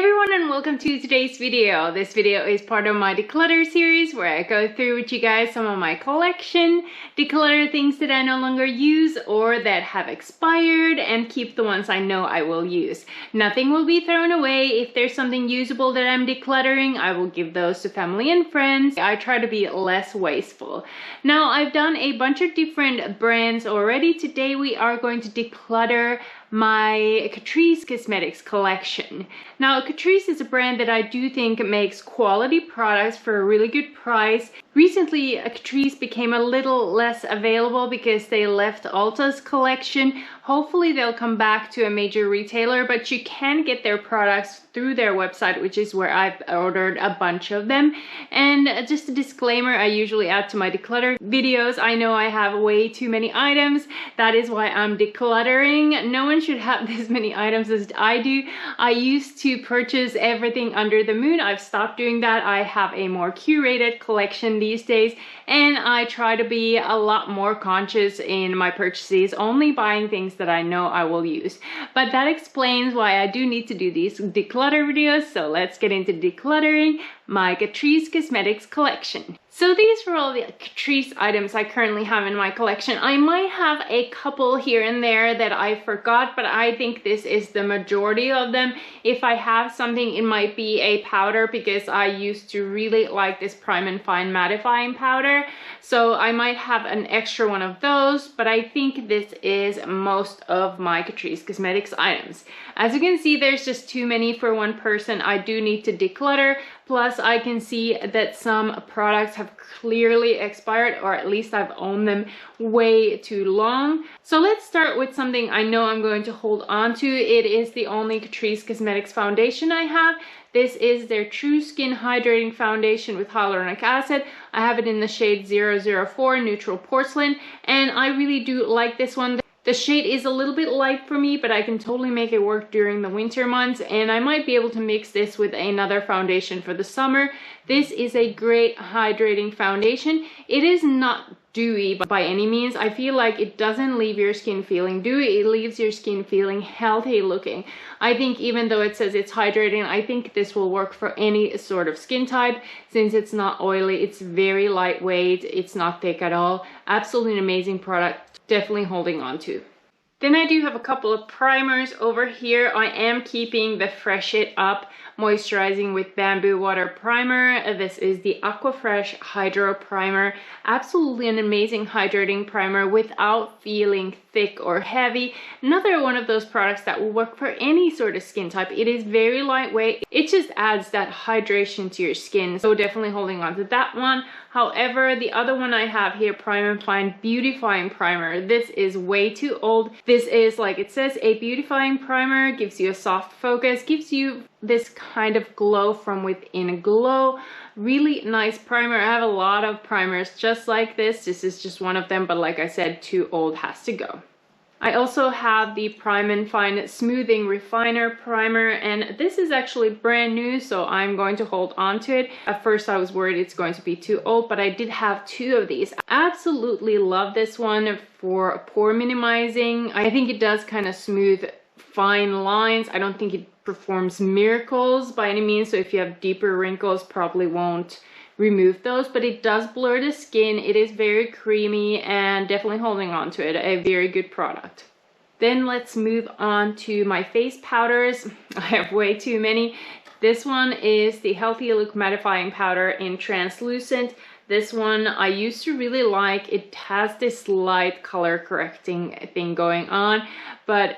everyone, and welcome to today's video. This video is part of my declutter series where I go through with you guys some of my collection, declutter things that I no longer use or that have expired, and keep the ones I know I will use. Nothing will be thrown away. If there's something usable that I'm decluttering, I will give those to family and friends. I try to be less wasteful. Now, I've done a bunch of different brands already. Today we are going to declutter my Catrice Cosmetics collection. Now, Catrice is a brand that I do think makes quality products for a really good price. Recently, Catrice became a little less available because they left Ulta's collection. Hopefully they'll come back to a major retailer, but you can get their products through their website, which is where I've ordered a bunch of them. And just a disclaimer I usually add to my declutter videos, I know I have way too many items. That is why I'm decluttering. No one should have this many items as I do. I used to purchase everything under the moon. I've stopped doing that. I have a more curated collection these days, and I try to be a lot more conscious in my purchases, only buying things that I know I will use. But that explains why I do need to do these declutter videos, so let's get into decluttering my Catrice Cosmetics collection. So these are all the Catrice items I currently have in my collection. I might have a couple here and there that I forgot, but I think this is the majority of them. If I have something, it might be a powder, because I used to really like this Prime and Fine mattifying powder. So I might have an extra one of those, but I think this is most of my Catrice Cosmetics items. As you can see, there's just too many for one person. I do need to declutter. Plus, I can see that some products have clearly expired, or at least I've owned them way too long. So let's start with something I know I'm going to hold on to. It is the only Catrice Cosmetics foundation I have. This is their True Skin Hydrating Foundation with Hyaluronic Acid. I have it in the shade 004 Neutral Porcelain, and I really do like this one. The shade is a little bit light for me, but I can totally make it work during the winter months, and I might be able to mix this with another foundation for the summer. This is a great hydrating foundation. It is not dewy by any means. I feel like it doesn't leave your skin feeling dewy, it leaves your skin feeling healthy looking. I think even though it says it's hydrating, I think this will work for any sort of skin type, since it's not oily, it's very lightweight, it's not thick at all. Absolutely an amazing product. Definitely holding on to. Then I do have a couple of primers over here. I am keeping the Fresh It Up Moisturizing with Bamboo Water Primer. This is the Aqua Fresh Hydro Primer. Absolutely an amazing hydrating primer without feeling thick or heavy. Another one of those products that will work for any sort of skin type. It is very lightweight. It just adds that hydration to your skin. So definitely holding on to that one. However, the other one I have here, Prime and Fine Beautifying Primer. This is way too old. This is, like it says, a beautifying primer. Gives you a soft focus. Gives you this kind of glow from within glow. Really nice primer. I have a lot of primers just like this. This is just one of them, but like I said, too old, has to go. I also have the Prime and Fine Smoothing Refiner Primer, and this is actually brand new, so I'm going to hold on to it. At first I was worried it's going to be too old, but I did have two of these. Absolutely love this one for pore minimizing. I think it does kind of smooth fine lines. I don't think it performs miracles by any means, so if you have deeper wrinkles, probably won't remove those, but it does blur the skin. It is very creamy, and definitely holding on to it. A very good product. Then let's move on to my face powders. I have way too many. This one is the Healthy Look Mattifying Powder in Translucent. This one I used to really like. It has this light color correcting thing going on, but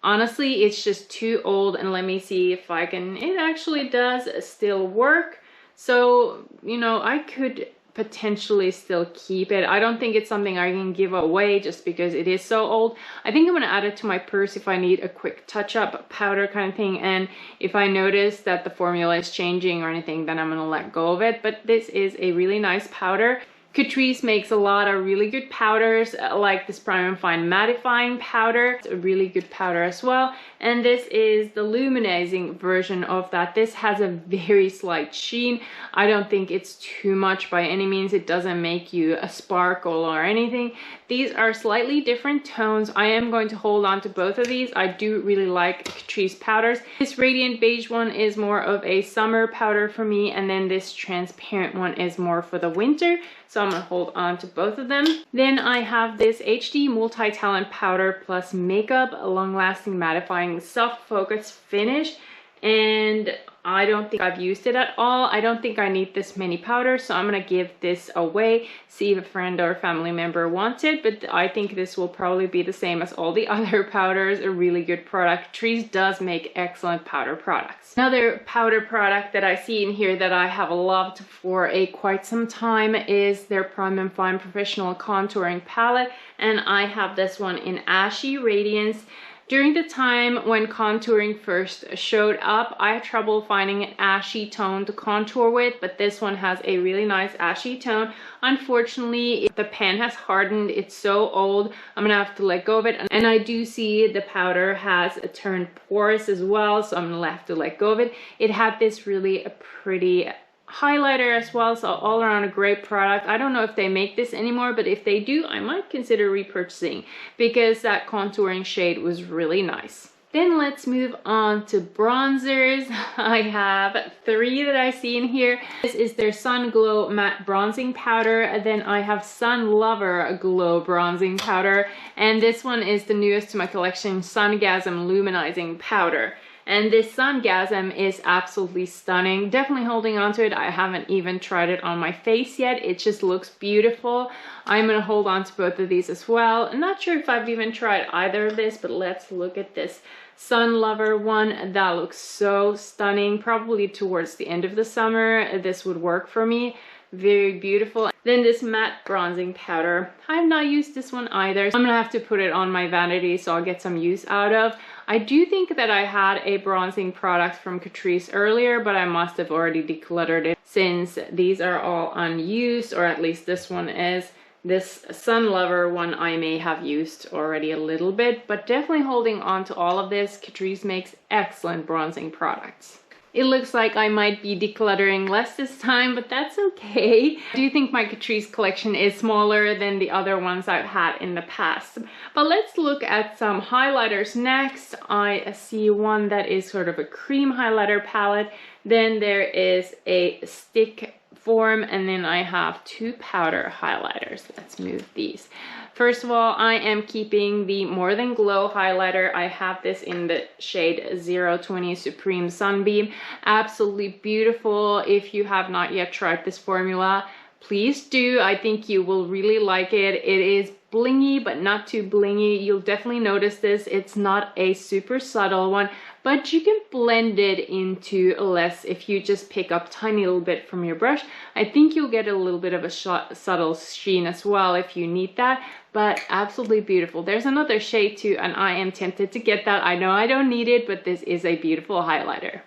honestly it's just too old. And let me see if I can, it actually does still work. So, you know, I could potentially still keep it. I don't think it's something I can give away just because it is so old. I think I'm going to add it to my purse if I need a quick touch-up powder kind of thing. And if I notice that the formula is changing or anything, then I'm going to let go of it. But this is a really nice powder. Catrice makes a lot of really good powders, like this Prime and Fine Mattifying powder. It's a really good powder as well. And this is the Luminizing version of that. This has a very slight sheen. I don't think it's too much by any means. It doesn't make you a sparkle or anything. These are slightly different tones. I am going to hold on to both of these. I do really like Catrice powders. This Radiant Beige one is more of a summer powder for me, and then this transparent one is more for the winter. So I'm gonna hold on to both of them. Then I have this HD Multi-Talent Powder Plus Makeup Long-Lasting Mattifying Soft Focus Finish. And I don't think I've used it at all. I don't think I need this many powders, so I'm gonna give this away, see if a friend or family member wants it. But I think this will probably be the same as all the other powders. A really good product. Catrice does make excellent powder products. Another powder product that I see in here that I have loved for quite some time is their Prime and Fine Professional Contouring Palette, and I have this one in Ashy Radiance. During the time when contouring first showed up, I had trouble finding an ashy tone to contour with, but this one has a really nice ashy tone. Unfortunately, the pan has hardened. It's so old. I'm gonna have to let go of it. And I do see the powder has turned porous as well, so I'm gonna have to let go of it. It had this really pretty highlighter as well, so all around a great product. I don't know if they make this anymore, but if they do, I might consider repurchasing because that contouring shade was really nice. Then let's move on to bronzers. I have 3 that I see in here. This is their Sun Glow Matte Bronzing Powder. Then I have Sun Lover Glow Bronzing Powder. And this one is the newest to my collection, Sungasm Luminizing Powder. And this Sungasm is absolutely stunning. Definitely holding on to it. I haven't even tried it on my face yet. It just looks beautiful. I'm gonna hold on to both of these as well. I'm not sure if I've even tried either of this, but let's look at this Sun Lover one. That looks so stunning. Probably towards the end of the summer, this would work for me. Very beautiful. Then this matte bronzing powder. I have not used this one either. I'm gonna have to put it on my vanity so I'll get some use out of. I do think that I had a bronzing product from Catrice earlier, but I must have already decluttered it since these are all unused, or at least this one is. This Sun Lover one I may have used already a little bit, but definitely holding on to all of this. Catrice makes excellent bronzing products. It looks like I might be decluttering less this time, but that's okay. I do think my Catrice collection is smaller than the other ones I've had in the past. But let's look at some highlighters next. I see one that is sort of a cream highlighter palette. Then there is a stick form, and then I have 2 powder highlighters. Let's move these. First of all, I am keeping the More Than Glow highlighter. I have this in the shade 020 Supreme Sunbeam. Absolutely beautiful. If you have not yet tried this formula, please do. I think you will really like it. It is blingy, but not too blingy. You'll definitely notice this. It's not a super subtle one, but you can blend it into less if you just pick up a tiny little bit from your brush. I think you'll get a little bit of a subtle sheen as well if you need that, but absolutely beautiful. There's another shade too, and I am tempted to get that. I know I don't need it, but this is a beautiful highlighter.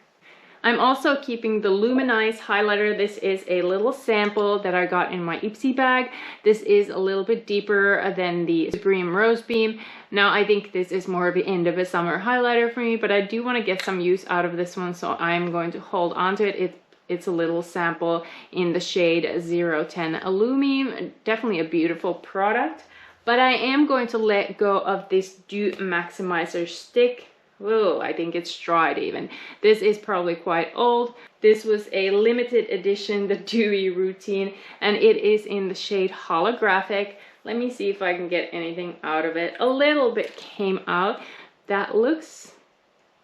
I'm also keeping the Luminous highlighter. This is a little sample that I got in my Ipsy bag. This is a little bit deeper than the Supreme Rose Beam. Now I think this is more of the end of a summer highlighter for me, but I do want to get some use out of this one, so I'm going to hold on to it. It's a little sample in the shade 010 Illumine. Definitely a beautiful product, but I am going to let go of this Dew Maximizer stick. Oh, I think it's dried even. This is probably quite old. This was a limited edition, the Dewy Routine, and it is in the shade Holographic. Let me see if I can get anything out of it. A little bit came out. That looks...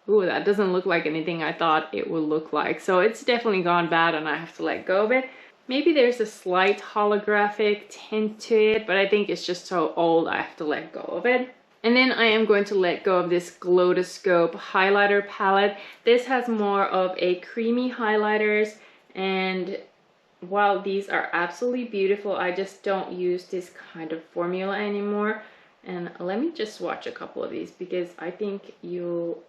Ooh, that doesn't look like anything I thought it would look like. So it's definitely gone bad and I have to let go of it. Maybe there's a slight holographic tint to it, but I think it's just so old I have to let go of it. And then I am going to let go of this Glowdoscope highlighter palette. This has more of a creamy highlighters, and while these are absolutely beautiful, I just don't use this kind of formula anymore. And let me just swatch a couple of these because I think you'll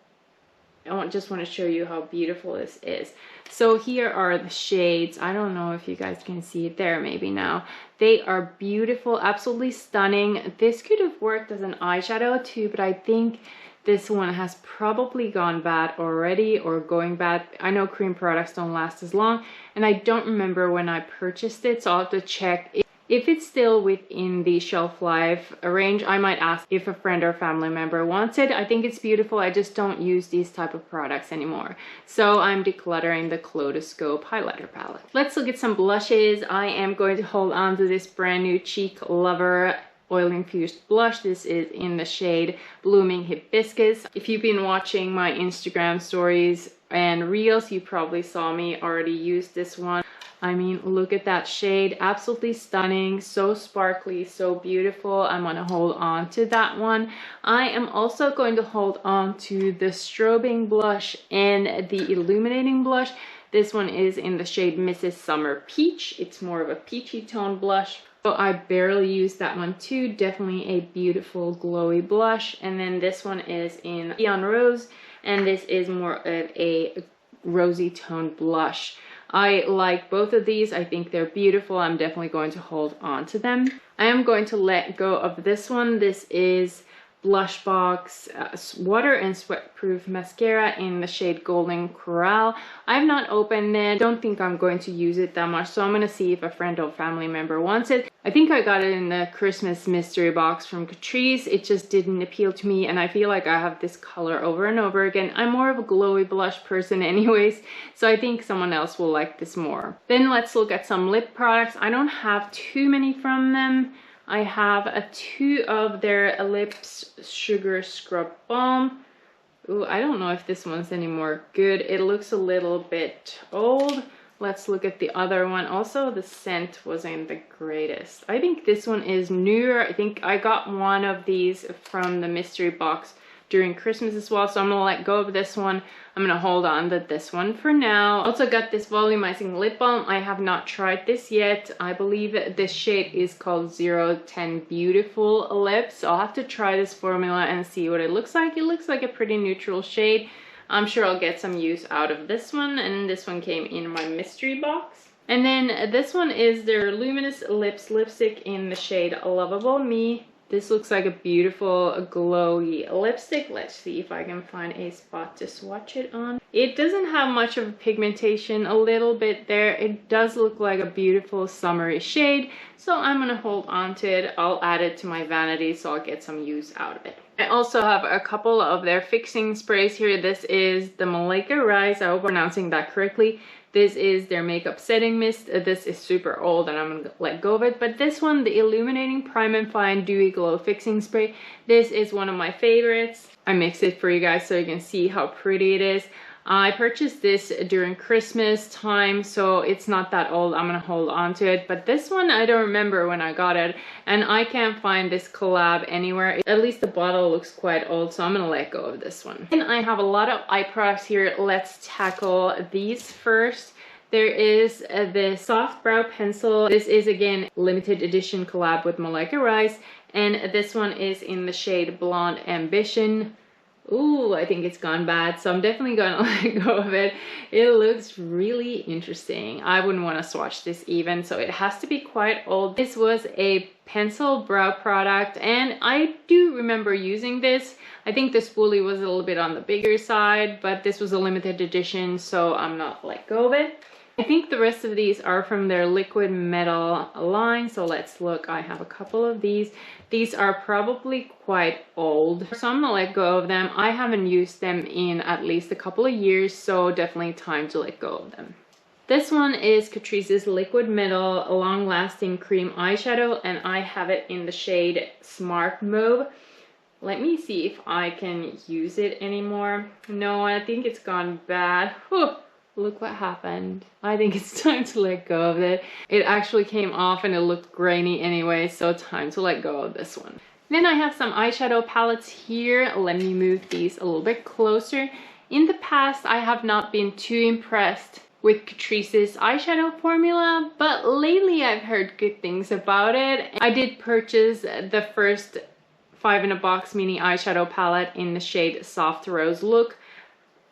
just want to show you how beautiful this is. So here are the shades. I don't know if you guys can see it there, maybe now. They are beautiful, absolutely stunning. This could have worked as an eyeshadow too, but I think this one has probably gone bad already or going bad. I know cream products don't last as long, and I don't remember when I purchased it, so I'll have to check. If it's still within the shelf life range, I might ask if a friend or family member wants it. I think it's beautiful. I just don't use these type of products anymore. So I'm decluttering the Kaleidoscope highlighter palette. Let's look at some blushes. I am going to hold on to this brand new Cheek Lover oil infused blush. This is in the shade Blooming Hibiscus. If you've been watching my Instagram stories and reels, you probably saw me already use this one. I mean, look at that shade, absolutely stunning, so sparkly, so beautiful. I'm gonna hold on to that one. I am also going to hold on to the Strobing blush and the Illuminating blush. This one is in the shade Mrs. Summer Peach. It's more of a peachy tone blush. So I barely use that one too. Definitely a beautiful glowy blush. And then this one is in Neon Rose, and this is more of a rosy tone blush. I like both of these. I think they're beautiful. I'm definitely going to hold on to them. I am going to let go of this one. This is Blushbox Water and Sweatproof Mascara in the shade Golden Coral. I've not opened it. Don't think I'm going to use it that much, so I'm going to see if a friend or family member wants it. I think I got it in the Christmas mystery box from Catrice. It just didn't appeal to me, and I feel like I have this color over and over again. I'm more of a glowy blush person anyways, so I think someone else will like this more. Then let's look at some lip products. I don't have too many from them. I have two of their Lips Sugar Scrub Balm. Ooh, I don't know if this one's any more good. It looks a little bit old. Let's look at the other one. Also, the scent wasn't the greatest. I think this one is newer. I think I got one of these from the mystery box during Christmas as well, so I'm gonna let go of this one. I'm gonna hold on to this one for now. Also got this Volumizing Lip Balm. I have not tried this yet. I believe this shade is called 010 Beautiful Lips, so I'll have to try this formula and see what it looks like. It looks like a pretty neutral shade. I'm sure I'll get some use out of this one, and this one came in my mystery box. And then this one is their Luminous Lips Lipstick in the shade Lovable Me. This looks like a beautiful glowy lipstick. Let's see if I can find a spot to swatch it on. It doesn't have much of a pigmentation, a little bit there. It does look like a beautiful summery shade, so I'm gonna hold on to it. I'll add it to my vanity so I'll get some use out of it. I also have a couple of their fixing sprays here. This is the Malika Rise. I hope I'm pronouncing that correctly. This is their makeup setting mist. This is super old and I'm gonna let go of it. But this one, the Illuminating Prime and Fine Dewy Glow Fixing Spray. This is one of my favorites. I mix it for you guys so you can see how pretty it is. I purchased this during Christmas time, so it's not that old. I'm gonna hold on to it. But this one, I don't remember when I got it, and I can't find this collab anywhere. At least the bottle looks quite old, so I'm gonna let go of this one. And I have a lot of eye products here. Let's tackle these first. There is this soft brow pencil. This is again limited edition collab with Malika Rise, and this one is in the shade Blonde Ambition. Ooh, I think it's gone bad, so I'm definitely gonna let go of it. It looks really interesting. I wouldn't want to swatch this even, so it has to be quite old. This was a pencil brow product, and I do remember using this. I think the spoolie was a little bit on the bigger side, but this was a limited edition, so I'm not let go of it. I think the rest of these are from their liquid metal line, so let's look. I have a couple of these. These are probably quite old, so I'm gonna let go of them. I haven't used them in at least a couple of years, so definitely time to let go of them. This one is Catrice's Liquid Metal Long Lasting Cream Eyeshadow, and I have it in the shade Smart Mauve. Let me see if I can use it anymore. No, I think it's gone bad. Whew. Look what happened. I think it's time to let go of it. It actually came off and it looked grainy anyway, so time to let go of this one. Then I have some eyeshadow palettes here. Let me move these a little bit closer. In the past, I have not been too impressed with Catrice's eyeshadow formula, but lately I've heard good things about it. I did purchase the first 5 in a box mini eyeshadow palette in the shade Soft Rose Look.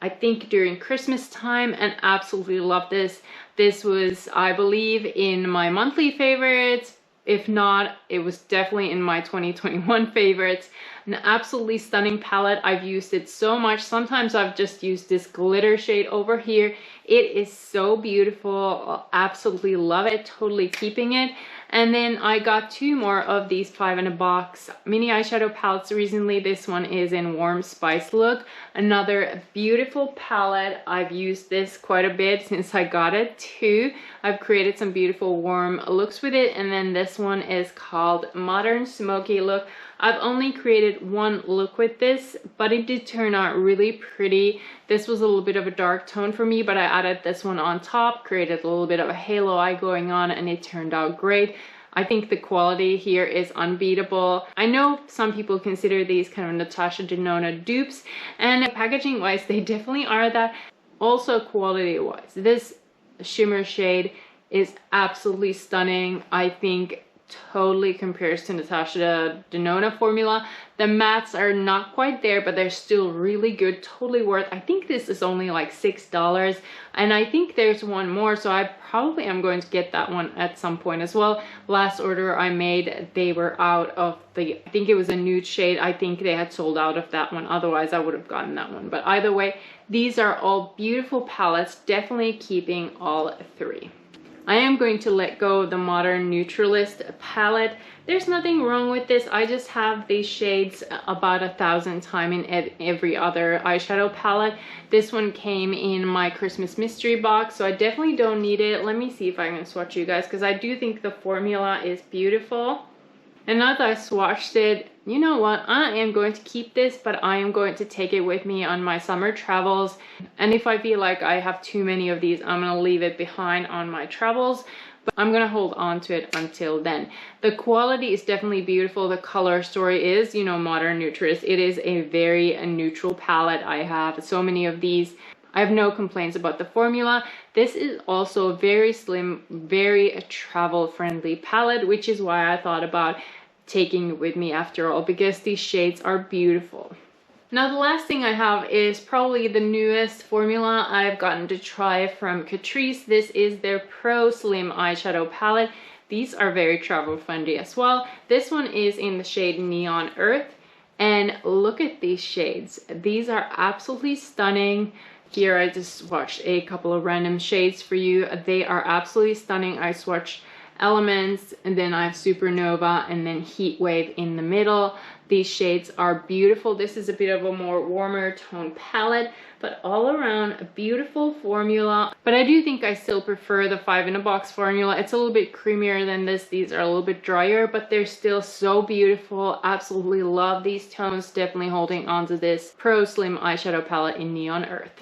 I think during Christmas time, and absolutely love this. This was, I believe, in my monthly favorites. If not, it was definitely in my 2021 favorites. An absolutely stunning palette. I've used it so much. Sometimes I've just used this glitter shade over here. It is so beautiful. Absolutely love it. Totally keeping it. And then I got 2 more of these 5 in a box mini eyeshadow palettes recently. This one is in Warm Spice Look. Another beautiful palette. I've used this quite a bit since I got it too. I've created some beautiful warm looks with it. And then this one is called Modern Smoky Look. I've only created 1 look with this, but it did turn out really pretty. This was a little bit of a dark tone for me, but I added this one on top, created a little bit of a halo eye going on, and it turned out great. I think the quality here is unbeatable. I know some people consider these kind of Natasha Denona dupes, and packaging wise, they definitely are that. Also quality wise, this shimmer shade is absolutely stunning. I think totally compares to Natasha Denona formula. The mattes are not quite there, but they're still really good, totally worth. I think this is only like $6, and I think there's one more, so I probably am going to get that one at some point as well. Last order I made, they were out of the, I think it was a nude shade. I think they had sold out of that one, otherwise I would have gotten that one. But either way, these are all beautiful palettes, definitely keeping all 3. I am going to let go of the Modern Neutralist palette. There's nothing wrong with this. I just have these shades about 1,000 times in every other eyeshadow palette. This one came in my Christmas mystery box, so I definitely don't need it. Let me see if I can swatch you guys, because I do think the formula is beautiful. And now that I swatched it, you know what? I am going to keep this, but I am going to take it with me on my summer travels. And if I feel like I have too many of these, I'm gonna leave it behind on my travels. But I'm gonna hold on to it until then. The quality is definitely beautiful. The color story is, you know, Modern Neutralist. It is a very neutral palette. I have so many of these. I have no complaints about the formula. This is also a very slim, very travel friendly palette, which is why I thought about taking it with me after all, because these shades are beautiful. Now the last thing I have is probably the newest formula I've gotten to try from Catrice. This is their Pro Slim eyeshadow palette. These are very travel friendly as well. This one is in the shade Neon Earth, and look at these shades. These are absolutely stunning. Here I just swatched a couple of random shades for you. They are absolutely stunning. I swatched Elements, and then I have Supernova, and then Heat Wave in the middle. These shades are beautiful. This is a bit of a more warmer tone palette, but all around a beautiful formula. But I do think I still prefer the 5 in a box formula. It's a little bit creamier than this. These are a little bit drier, but they're still so beautiful. Absolutely love these tones. Definitely holding on to this Pro Slim eyeshadow palette in Neon Earth.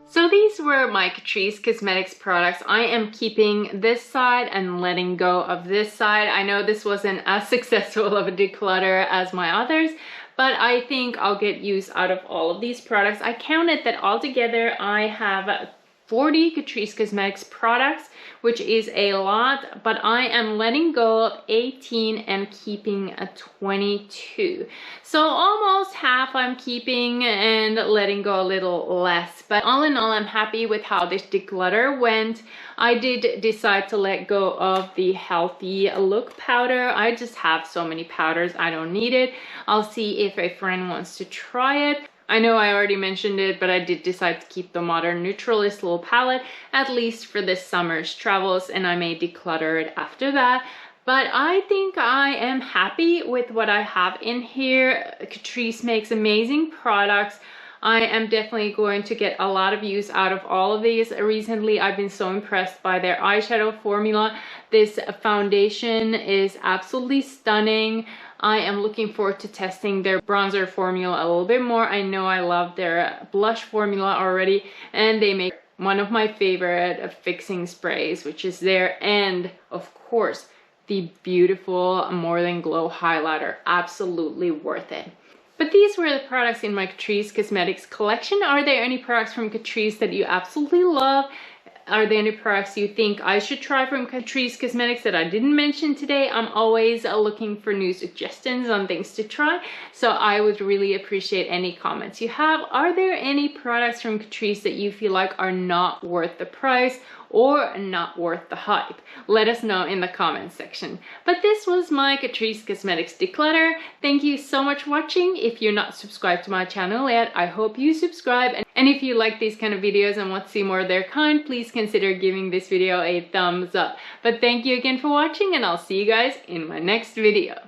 So these were my Catrice Cosmetics products. I am keeping this side and letting go of this side. I know this wasn't as successful of a declutter as my others, but I think I'll get use out of all of these products. I counted that altogether I have 40 Catrice Cosmetics products, which is a lot, but I am letting go of 18 and keeping a 22. So almost half I'm keeping and letting go a little less. But all in all, I'm happy with how this declutter went. I did decide to let go of the Healthy Look powder. I just have so many powders, I don't need it. I'll see if a friend wants to try it. I know I already mentioned it, but I did decide to keep the Modern Neutralist little palette, at least for this summer's travels, and I may declutter it after that. But I think I am happy with what I have in here. Catrice makes amazing products. I am definitely going to get a lot of use out of all of these. Recently, I've been so impressed by their eyeshadow formula. This foundation is absolutely stunning. I am looking forward to testing their bronzer formula a little bit more. I know I love their blush formula already, and they make one of my favorite fixing sprays, which is there. And of course, the beautiful More Than Glow highlighter. Absolutely worth it. But these were the products in my Catrice Cosmetics collection. Are there any products from Catrice that you absolutely love? Are there any products you think I should try from Catrice Cosmetics that I didn't mention today? I'm always looking for new suggestions on things to try, so I would really appreciate any comments you have. Are there any products from Catrice that you feel like are not worth the price or not worth the hype? Let us know in the comments section. But this was my Catrice Cosmetics declutter. Thank you so much for watching. If you're not subscribed to my channel yet, I hope you subscribe. And if you like these kind of videos and want to see more of their kind, please consider giving this video a thumbs up. But thank you again for watching, and I'll see you guys in my next video.